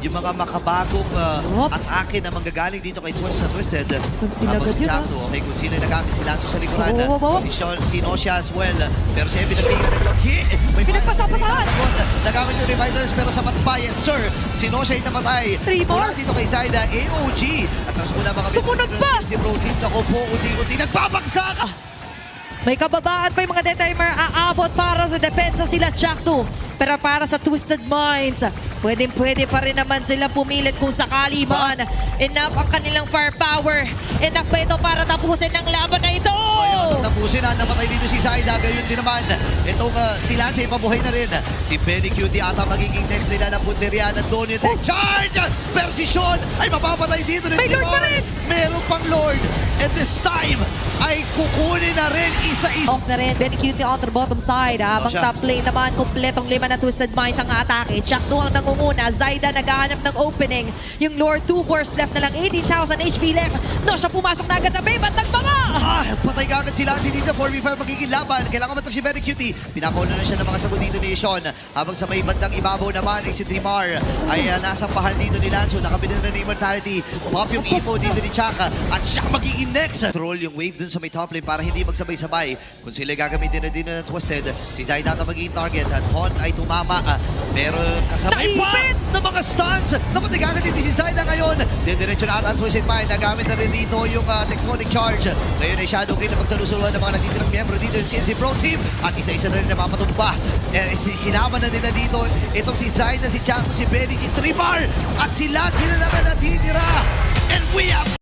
yung mga makabagong atake na manggagaling dito kay Twisted. Kung sila agad yun, Chato, okay, kung sino yung nagamit si Lanzo sa likuran. Si Nosha as well. Pero siya pinagpingan ng Loki. May pinagpasapasahan. Nagamit yung Revitals pero sapat pa. Yes sir, si Nosha yung namatay. 3 more. Mula dito kay Zaida, AOG. At tapos muna mga Sumunod pa! Si Bro Team, ako po, unti-unti nagbabagsak. May kababaan pa yung mga Dead-Timer aabot para sa depensa sila Chakto. Pero para sa Twisted Minds, pwede pa rin naman sila pumilit kung sakali man. Enough ang kanilang firepower. Enough pa ito para tapusin ang laban na ito. Ayun, tapusin na. Namatay dito si Zaida. Gayun din naman. Itong si Lance, pabuhay na rin. Si Penny Cutie ata magiging next nila ng punteriya ng Donut. Charge! Pero si Sean ay mapapatay dito. May Lord pa rin! Meron pang Lord. And this time ay kukunin na rin isa-isa. Off na rin, Benny Cutie on the bottom side. Habang top lane naman, kompletong lima na Twisted Minds ang atake. Chakto ang nangunguna. Zaida naghahanap ng opening. Yung Lord 2 cores left na lang. 18,000 HP left. No, siya pumasok na agad sa Bay. Nagmama! Patay ka agad si Lance dito. 4v5 magiging laban. Kailangan matang si Benny Cutie. Pinapauna na siya ng mga sagot dito ni Sean. Habang sa may bandang ibabaw naman si Trimar ay nasa pahal dito ni Lance. Nakabili na ng Immortality. Pop yung info dito ni Chaka. At siya magiging next. Troll yung wave dun sa may top lane para hindi magsabay-sabay. Kung sila gagamitin na din ng Twisted, si Zaida na magiging target. At Hon ay tumama. Pero kasabay pa ng mga stuns. Napatay agad din si Zaida ngayon. Didiretso na at Twisted Mind. Nagamit na rin dito yung Tectonic Charge. Ngayon ay Shadow King na pagsalusuluhan ng mga natitirang miyembro dito ng CNC Pro Team. At isa-isa na rin napapatumba. Sinama na nila dito itong si Zaida, si Chato, si Benny, si Trimar. At si Lance sila naman natitira. And we have